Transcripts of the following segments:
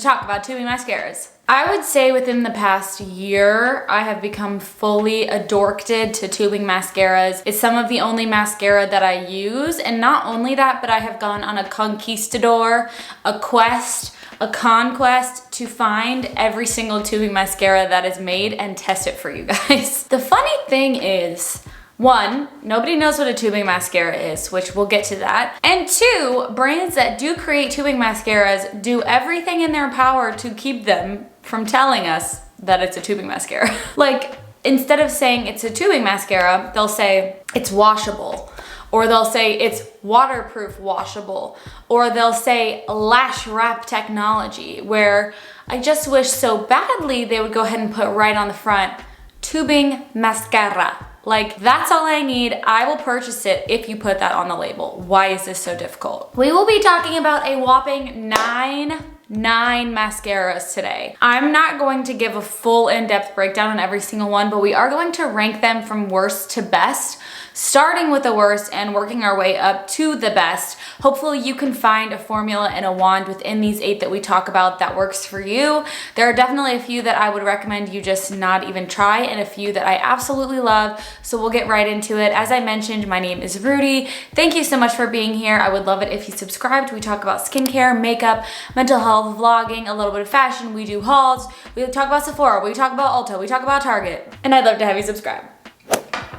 talk about tubing mascaras. I would say within the past year, I have become fully addicted to tubing mascaras. It's some of the only mascara that I use, and not only that, but I have gone on a conquistador, a quest, a conquest to find every single tubing mascara that is made and test it for you guys. The funny thing is, one, nobody knows what a tubing mascara is, which we'll get to that. And two, brands that do create tubing mascaras do everything in their power to keep them from telling us that it's a tubing mascara. Like, instead of saying it's a tubing mascara, they'll say it's washable, or they'll say it's waterproof washable, or they'll say lash wrap technology, where I just wish so badly they would go ahead and put right on the front, tubing mascara. Like, that's all I need. I will purchase it if you put that on the label. Why is this so difficult? We will be talking about a whopping nine mascaras today. I'm not going to give a full in-depth breakdown on every single one, but we are going to rank them from worst to best, starting with the worst and working our way up to the best. Hopefully you can find a formula and a wand within these 8 that we talk about that works for you. There are definitely a few that I would recommend you just not even try, and a few that I absolutely love, so we'll get right into it. As I mentioned, my name is Rudi. Thank you so much for being here. I would love it if you subscribed. We talk about skincare, makeup, mental health, vlogging, a little bit of fashion. We do hauls. We talk about Sephora. We talk about Ulta. We talk about Target. And I'd love to have you subscribe.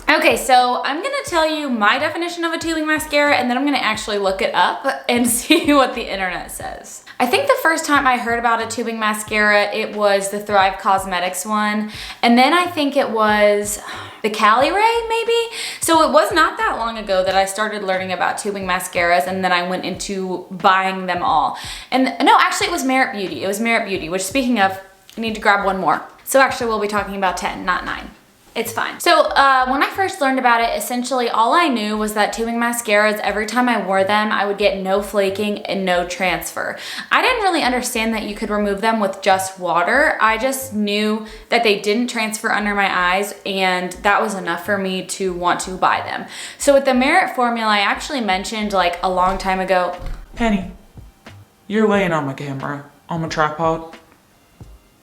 Okay, so I'm gonna tell you my definition of a tubing mascara, and then I'm gonna actually look it up and see what the internet says. I think the first time I heard about a tubing mascara, it was the Thrive Cosmetics one, and then I think it was the Caliray, maybe? So it was not that long ago that I started learning about tubing mascaras, and then I went into buying them all. And no, actually it was Merit Beauty. It was Merit Beauty, which, speaking of, I need to grab one more. So actually we'll be talking about 10, not 9. It's fine. So when I first learned about it, essentially all I knew was that tubing mascaras, every time I wore them, I would get no flaking and no transfer. I didn't really understand that you could remove them with just water. I just knew that they didn't transfer under my eyes, and that was enough for me to want to buy them. So with the Merit formula, I actually mentioned like a long time ago, Penny, you're laying on my camera, on my tripod.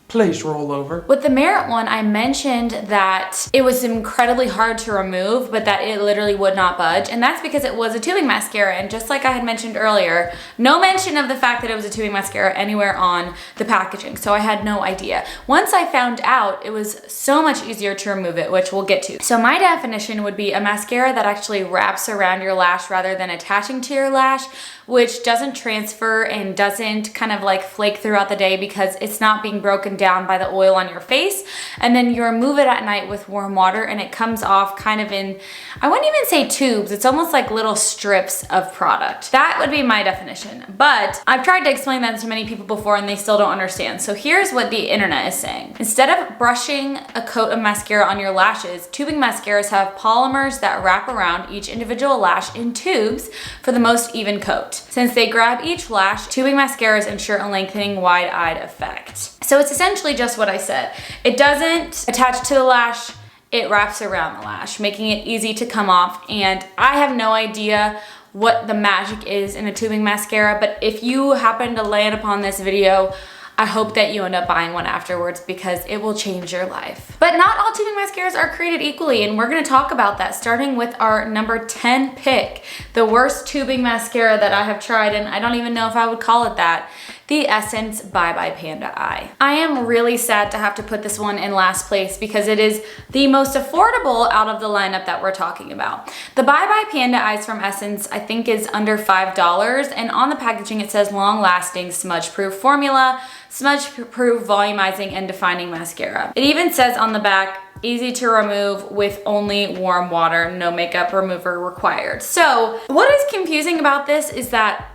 Please roll over. With the Merit one, I mentioned that it was incredibly hard to remove, but that it literally would not budge. And that's because it was a tubing mascara. And just like I had mentioned earlier, no mention of the fact that it was a tubing mascara anywhere on the packaging. So I had no idea. Once I found out, it was so much easier to remove it, which we'll get to. So my definition would be a mascara that actually wraps around your lash rather than attaching to your lash, which doesn't transfer and doesn't kind of like flake throughout the day because it's not being broken down by the oil on your face. And then you remove it at night with warm water, and it comes off kind of in, I wouldn't even say tubes, it's almost like little strips of product. That would be my definition. But I've tried to explain that to many people before and they still don't understand. So here's what the internet is saying. Instead of brushing a coat of mascara on your lashes, tubing mascaras have polymers that wrap around each individual lash in tubes for the most even coat. Since they grab each lash, tubing mascaras ensure a lengthening, wide-eyed effect. So it's essentially just what I said. It doesn't attach to the lash, it wraps around the lash, making it easy to come off. And I have no idea what the magic is in a tubing mascara, but if you happen to land upon this video, I hope that you end up buying one afterwards because it will change your life. But not all tubing mascaras are created equally, and we're gonna talk about that, starting with our number 10 pick, the worst tubing mascara that I have tried, and I don't even know if I would call it that, the Essence Bye Bye Panda Eye. I am really sad to have to put this one in last place because it is the most affordable out of the lineup that we're talking about. The Bye Bye Panda Eyes from Essence, I think, is under $5, and on the packaging it says long-lasting smudge-proof formula, smudge-proof volumizing and defining mascara. It even says on the back, easy to remove with only warm water, no makeup remover required. So what is confusing about this is that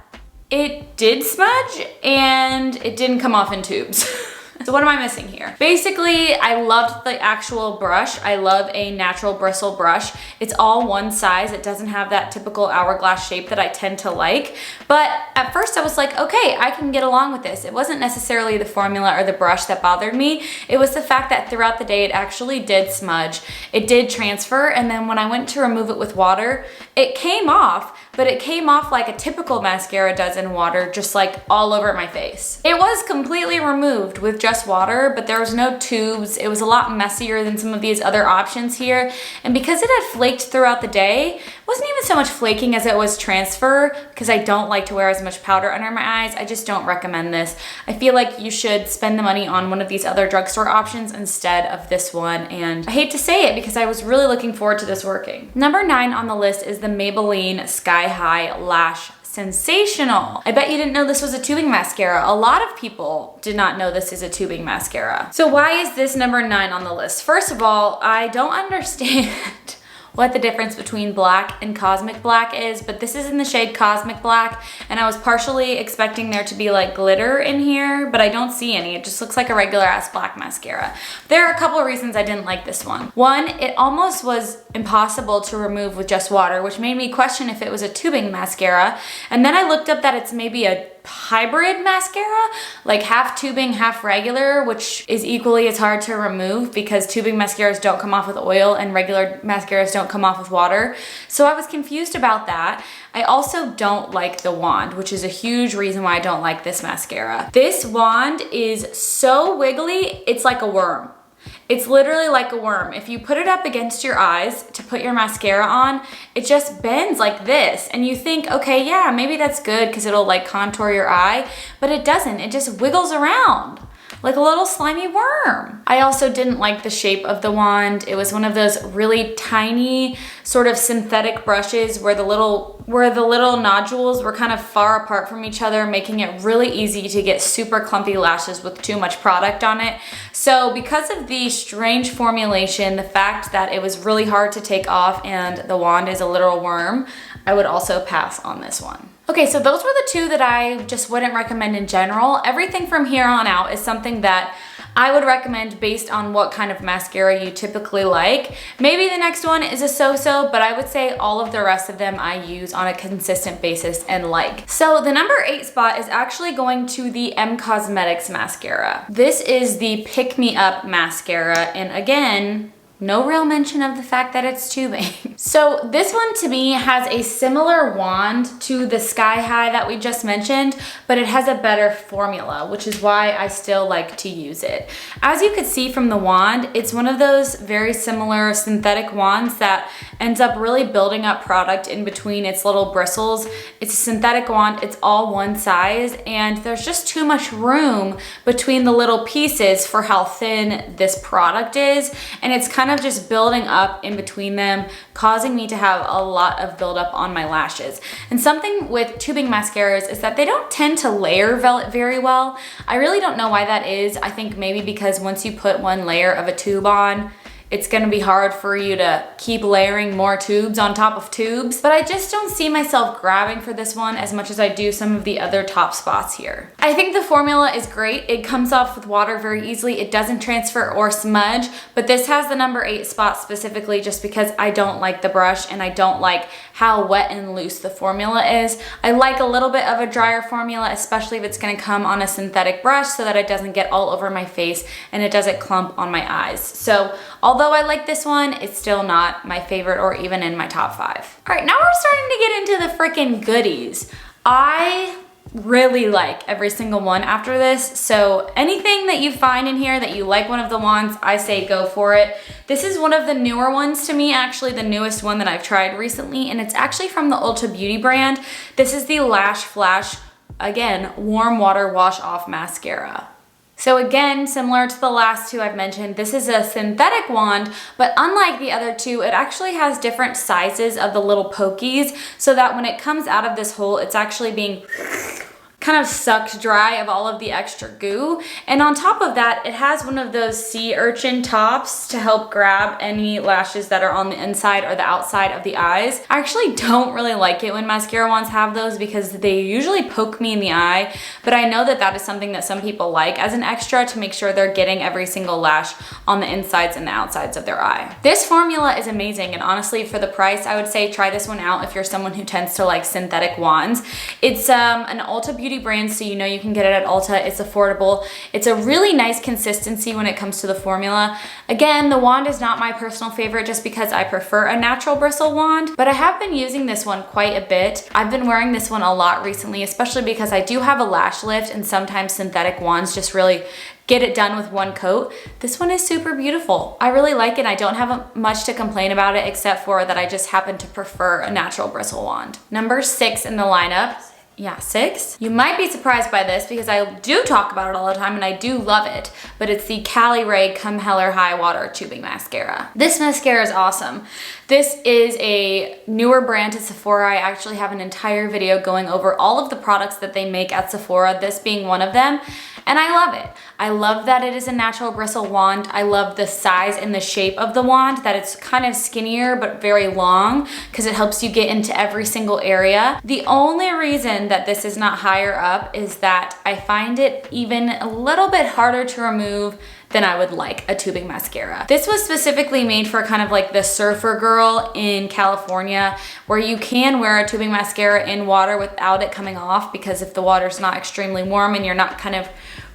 it did smudge and it didn't come off in tubes. So what am I missing here? Basically, I loved the actual brush. I love a natural bristle brush. It's all one size. It doesn't have that typical hourglass shape that I tend to like. But at first I was like, okay, I can get along with this. It wasn't necessarily the formula or the brush that bothered me. It was the fact that throughout the day it actually did smudge. It did transfer, and then when I went to remove it with water, it came off, but it came off like a typical mascara does in water, just like all over my face. It was completely removed with just water, but there was no tubes. It was a lot messier than some of these other options here. And because it had flaked throughout the day, it wasn't even so much flaking as it was transfer, because I don't like to wear as much powder under my eyes. I just don't recommend this. I feel like you should spend the money on one of these other drugstore options instead of this one. And I hate to say it because I was really looking forward to this working. Number 9 on the list is the Maybelline Sky High Lash Sensational. I bet you didn't know this was a tubing mascara. A lot of people did not know this is a tubing mascara. So why is this number 9 on the list? First of all, I don't understand what the difference between black and cosmic black is, but this is in the shade Cosmic Black, and I was partially expecting there to be like glitter in here, but I don't see any. It just looks like a regular ass black mascara. There are a couple of reasons I didn't like this one. One, it almost was impossible to remove with just water, which made me question if it was a tubing mascara. And then I looked up that it's maybe a hybrid mascara, like half tubing, half regular, which is equally as hard to remove because tubing mascaras don't come off with oil and regular mascaras don't come off with water. So I was confused about that. I also don't like the wand, which is a huge reason why I don't like this mascara. This wand is so wiggly, it's like a worm. It's literally like a worm. If you put it up against your eyes to put your mascara on, it just bends like this. And you think, okay, yeah, maybe that's good because it'll like contour your eye, but it doesn't. It just wiggles around like a little slimy worm. I also didn't like the shape of the wand. It was one of those really tiny sort of synthetic brushes where the little nodules were kind of far apart from each other, making it really easy to get super clumpy lashes with too much product on it. So because of the strange formulation, the fact that it was really hard to take off and the wand is a literal worm, I would also pass on this one. Okay, so those were the 2 that I just wouldn't recommend in general. Everything from here on out is something that I would recommend based on what kind of mascara you typically like. Maybe the next one is a so-so, but I would say all of the rest of them I use on a consistent basis and like. So the number 8 spot is actually going to the M Cosmetics mascara. This is the Pick Me Up mascara, and again, no real mention of the fact that it's tubing. So this one to me has a similar wand to the Sky High that we just mentioned, but it has a better formula, which is why I still like to use it. As you could see from the wand, it's one of those very similar synthetic wands that ends up really building up product in between its little bristles. It's a synthetic wand, it's all one size, and there's just too much room between the little pieces for how thin this product is, and it's kind of just building up in between them, causing me to have a lot of buildup on my lashes. And something with tubing mascaras is that they don't tend to layer very well. I really don't know why that is. I think maybe because once you put one layer of a tube on, it's gonna be hard for you to keep layering more tubes on top of tubes, but I just don't see myself grabbing for this one as much as I do some of the other top spots here. I think the formula is great. It comes off with water very easily. It doesn't transfer or smudge, but this has the number 8 spot specifically just because I don't like the brush and I don't like how wet and loose the formula is. I like a little bit of a drier formula, especially if it's gonna come on a synthetic brush so that it doesn't get all over my face and it doesn't clump on my eyes. So although I like this one, it's still not my favorite or even in my top 5. All right, now we're starting to get into the freaking goodies. I really like every single one after this, so anything that you find in here that you like one of the wands, I say go for it. This is one of the newer ones to me, actually the newest one that I've tried recently, and it's actually from the Ulta Beauty brand. This is the Lash Flash, again, warm water wash off mascara. So again, similar to the last 2 I've mentioned, this is a synthetic wand, but unlike the other 2, it actually has different sizes of the little pokies so that when it comes out of this hole, it's actually being kind of sucked dry of all of the extra goo. And on top of that, it has one of those sea urchin tops to help grab any lashes that are on the inside or the outside of the eyes. I actually don't really like it when mascara wands have those because they usually poke me in the eye, but I know that that is something that some people like as an extra to make sure they're getting every single lash on the insides and the outsides of their eye. This formula is amazing, and honestly for the price, I would say try this one out if you're someone who tends to like synthetic wands. It's an Ulta Beauty beauty brand, so you know you can get it at Ulta. It's affordable. It's a really nice consistency when it comes to the formula. Again, the wand is not my personal favorite just because I prefer a natural bristle wand, but I have been using this one quite a bit. I've been wearing this one a lot recently, especially because I do have a lash lift and sometimes synthetic wands just really get it done with one coat. This one is super beautiful. I really like it. I don't have much to complain about it except for that I just happen to prefer a natural bristle wand. Number 6 in the lineup. Yeah, 6. You might be surprised by this because I do talk about it all the time and I do love it, but it's the Caliray Come Hell or High Water Tubing Mascara. This mascara is awesome. This is a newer brand to Sephora. I actually have an entire video going over all of the products that they make at Sephora, this being one of them, and I love it. I love that it is a natural bristle wand. I love the size and the shape of the wand, that it's kind of skinnier but very long because it helps you get into every single area. The only reason that this is not higher up is that I find it even a little bit harder to remove than I would like a tubing mascara. This was specifically made for kind of like the surfer girl in California, where you can wear a tubing mascara in water without it coming off, because if the water's not extremely warm and you're not kind of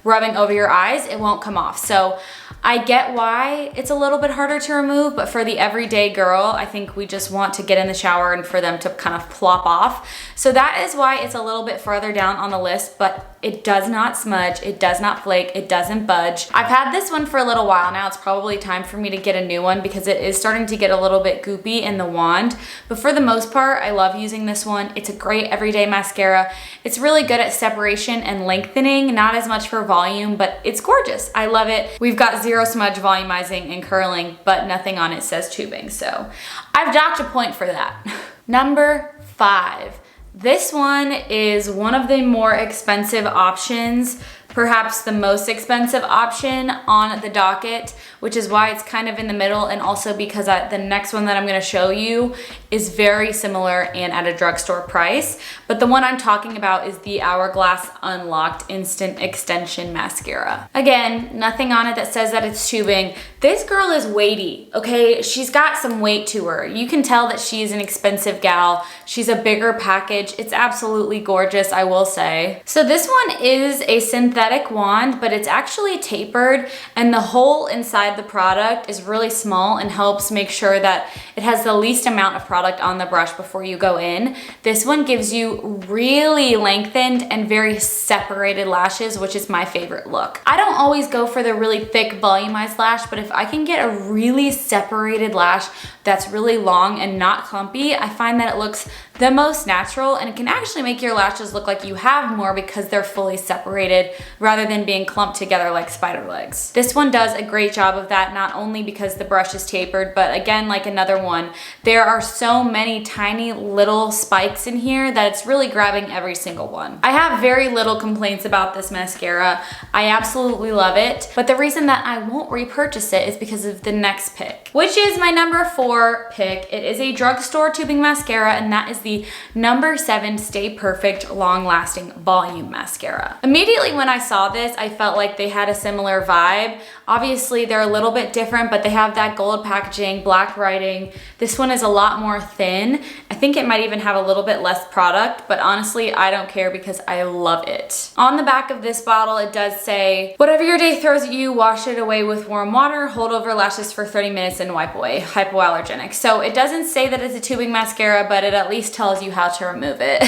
rubbing over your eyes, it won't come off. So I get why it's a little bit harder to remove, but for the everyday girl, I think we just want to get in the shower and for them to kind of plop off. So that is why it's a little bit farther down on the list, but it does not smudge, it does not flake, it doesn't budge. I've had this one for a little while now. It's probably time for me to get a new one because it is starting to get a little bit goopy in the wand. But for the most part, I love using this one. It's a great everyday mascara. It's really good at separation and lengthening, not as much for volume, but it's gorgeous. I love it. We've got zero smudge volumizing and curling, but nothing on it says tubing. So I've docked a point for that. Number 5. This one is one of the more expensive options, perhaps the most expensive option on the docket, which is why it's kind of in the middle, and also because the next one that I'm gonna show you is very similar and at a drugstore price. But the one I'm talking about is the Hourglass Unlocked Instant Extension Mascara. Again, nothing on it that says that it's tubing. This girl is weighty, okay? She's got some weight to her. You can tell that she's an expensive gal. She's a bigger package. It's absolutely gorgeous, I will say. So this one is a synthetic wand, but it's actually tapered, and the hole inside the product is really small and helps make sure that it has the least amount of product on the brush before you go in. This one gives you really lengthened and very separated lashes, which is my favorite look. I don't always go for the really thick volumized lash, but if I can get a really separated lash that's really long and not clumpy, I find that it looks the most natural, and it can actually make your lashes look like you have more because they're fully separated rather than being clumped together like spider legs. This one does a great job of that, not only because the brush is tapered, but again, like another one, there are so many tiny little spikes in here that it's really grabbing every single one. I have very little complaints about this mascara. I absolutely love it, but the reason that I won't repurchase it is because of the next pick, which is my number 4 pick. It is a drugstore tubing mascara, and that is the number 7 Stay Perfect Long Lasting Volume Mascara. Immediately when I saw this, I felt like they had a similar vibe. Obviously, they're a little bit different, but they have that gold packaging, black writing. This one is a lot more thin. I think it might even have a little bit less product, but honestly, I don't care because I love it. On the back of this bottle, it does say, whatever your day throws at you, wash it away with warm water, hold over lashes for 30 minutes and wipe away. Hypoallergenic. So it doesn't say that it's a tubing mascara, but it at least tells you how to remove it.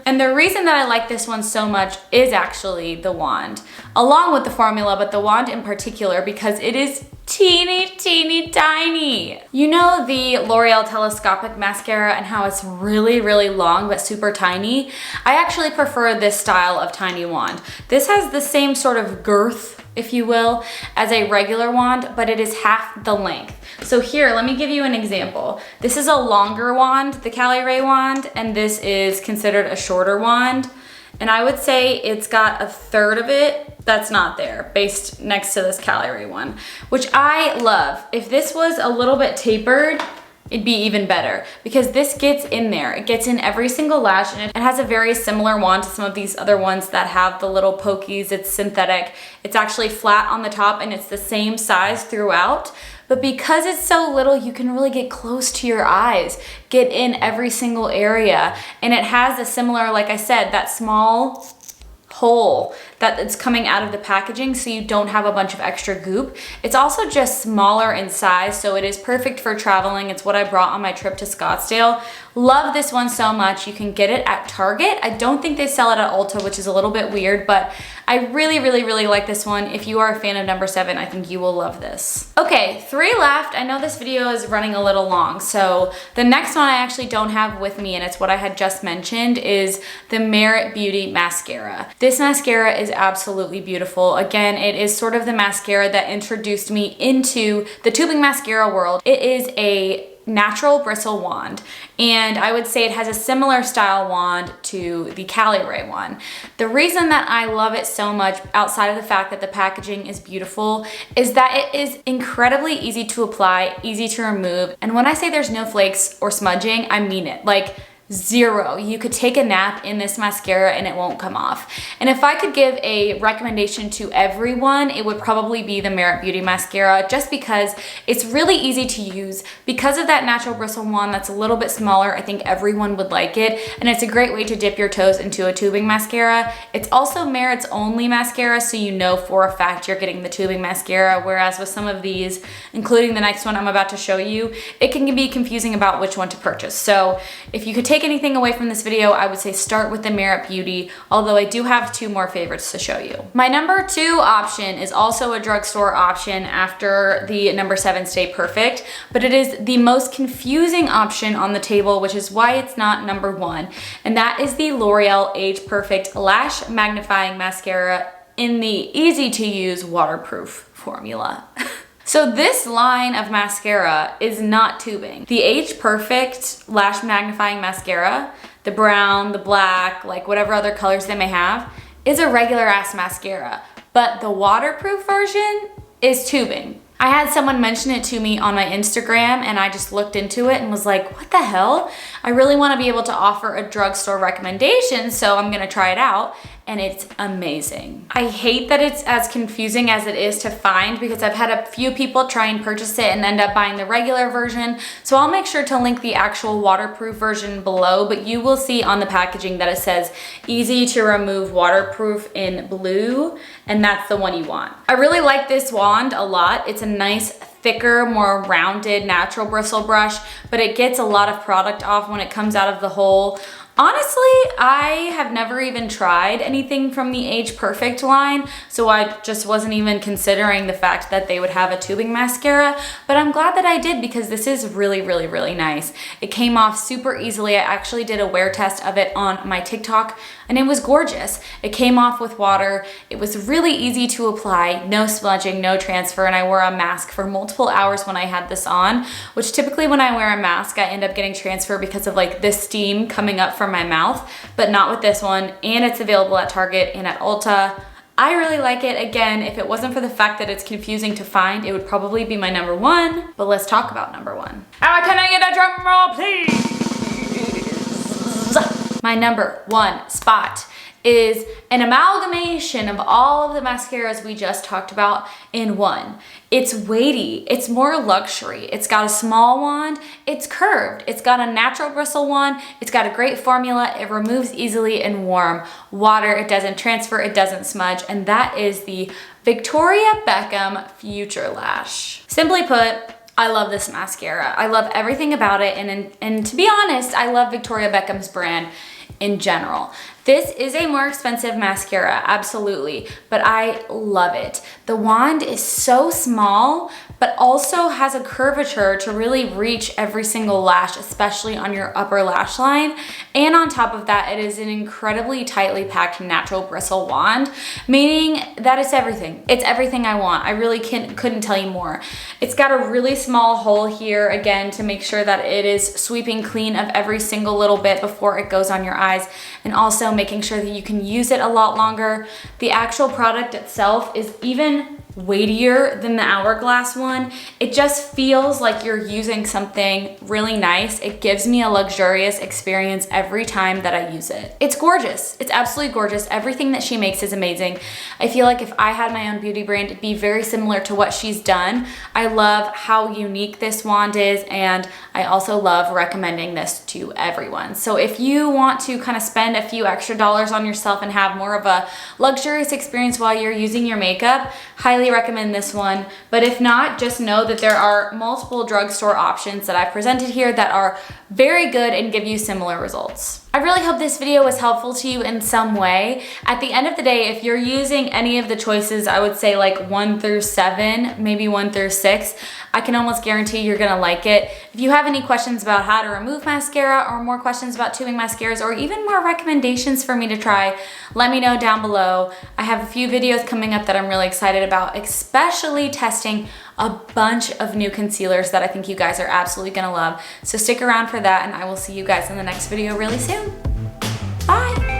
And the reason that I like this one so much is actually the wand, along with the formula, but the wand in particular, because it is teeny tiny. You know the L'Oreal telescopic mascara and how it's really long but super tiny? I actually prefer this style of tiny wand. This has the same sort of girth, if you will, as a regular wand, but it is half the length. So here, let me give you an example. This is a longer wand, the Caliray wand, and this is considered a shorter wand. And I would say it's got a third of it that's not there, based next to this Caliray one, which I love. If this was a little bit tapered, it'd be even better, because this gets in there. It gets in every single lash, and it has a very similar wand to some of these other ones that have the little pokies. It's synthetic. It's actually flat on the top, and it's the same size throughout. But because it's so little, you can really get close to your eyes, get in every single area. And it has a similar, like I said, that small hole that's coming out of the packaging so you don't have a bunch of extra goop. It's also just smaller in size, so it is perfect for traveling. It's what I brought on my trip to Scottsdale. Love this one so much. You can get it at Target. I don't think they sell it at Ulta, which is a little bit weird, but I really, really, really like this one. If you are a fan of number 7, I think you will love this. Okay, 3 left. I know this video is running a little long, so the next one I actually don't have with me, and it's what I had just mentioned, is the Merit Beauty Mascara. This mascara is absolutely beautiful. Again, it is sort of the mascara that introduced me into the tubing mascara world. It is a natural bristle wand, and I would say it has a similar style wand to the Caliray one. The reason that I love it so much, outside of the fact that the packaging is beautiful, is that it is incredibly easy to apply, easy to remove, and when I say there's no flakes or smudging, I mean it. Like, zero. You could take a nap in this mascara and it won't come off. And if I could give a recommendation to everyone, it would probably be the Merit Beauty Mascara, just because it's really easy to use. Because of that natural bristle wand that's a little bit smaller, I think everyone would like it. And it's a great way to dip your toes into a tubing mascara. It's also Merit's only mascara, so you know for a fact you're getting the tubing mascara, whereas with some of these, including the next one I'm about to show you, it can be confusing about which one to purchase. So if you could take anything away from this video, I would say start with the Merit Beauty, although I do have 2 more favorites to show you. My number 2 option is also a drugstore option after the number 7 Stay Perfect, but it is the most confusing option on the table, which is why it's not number 1, and that is the L'Oreal Age Perfect Lash Magnifying Mascara in the easy to use waterproof formula. So this line of mascara is not tubing. The Age Perfect Lash Magnifying Mascara, the brown, the black, like whatever other colors they may have, is a regular ass mascara. But the waterproof version is tubing. I had someone mention it to me on my Instagram, and I just looked into it and was like, what the hell? I really want to be able to offer a drugstore recommendation, so I'm gonna try it out, and it's amazing. I hate that it's as confusing as it is to find, because I've had a few people try and purchase it and end up buying the regular version, so I'll make sure to link the actual waterproof version below, but you will see on the packaging that it says easy to remove waterproof in blue, and that's the one you want. I really like this wand a lot. It's a nice, thicker, more rounded, natural bristle brush, but it gets a lot of product off when it comes out of the hole. Honestly, I have never even tried anything from the Age Perfect line, so I just wasn't even considering the fact that they would have a tubing mascara, but I'm glad that I did, because this is really, really, really nice. It came off super easily. I actually did a wear test of it on my TikTok, and it was gorgeous. It came off with water. It was really easy to apply, no smudging, no transfer, and I wore a mask for multiple hours when I had this on, which typically when I wear a mask, I end up getting transfer because of like the steam coming up from my mouth, but not with this one, and it's available at Target and at Ulta. I really like it. Again, if it wasn't for the fact that it's confusing to find, it would probably be my number 1, but let's talk about number 1. Can I get a drum roll, please? My number 1 spot is an amalgamation of all of the mascaras we just talked about in one. It's weighty, it's more luxury. It's got a small wand, it's curved, it's got a natural bristle wand, it's got a great formula, it removes easily in warm water, it doesn't transfer, it doesn't smudge, and that is the Victoria Beckham Future Lash. Simply put, I love this mascara. I love everything about it, and to be honest, I love Victoria Beckham's brand in general. This is a more expensive mascara, absolutely, but I love it. The wand is so small, but also has a curvature to really reach every single lash, especially on your upper lash line. And on top of that, it is an incredibly tightly packed natural bristle wand, meaning that it's everything. It's everything I want. I really couldn't tell you more. It's got a really small hole here, again, to make sure that it is sweeping clean of every single little bit before it goes on your eyes, and also making sure that you can use it a lot longer. The actual product itself is even weightier than the Hourglass one. It just feels like you're using something really nice. It gives me a luxurious experience every time that I use it. It's gorgeous. It's absolutely gorgeous. Everything that she makes is amazing. I feel like if I had my own beauty brand, it'd be very similar to what she's done. I love how unique this wand is, and I also love recommending this to everyone. So if you want to kind of spend a few extra dollars on yourself and have more of a luxurious experience while you're using your makeup, highly recommend this one. But if not, just know that there are multiple drugstore options that I've presented here that are very good and give you similar results. I really hope this video was helpful to you in some way. At the end of the day, if you're using any of the choices, I would say like 1 through 7, maybe 1 through 6, I can almost guarantee you're gonna like it. If you have any questions about how to remove mascara, or more questions about tubing mascaras, or even more recommendations for me to try, let me know down below. I have a few videos coming up that I'm really excited about, especially testing a bunch of new concealers that I think you guys are absolutely gonna love. So stick around for that, and I will see you guys in the next video really soon. Bye.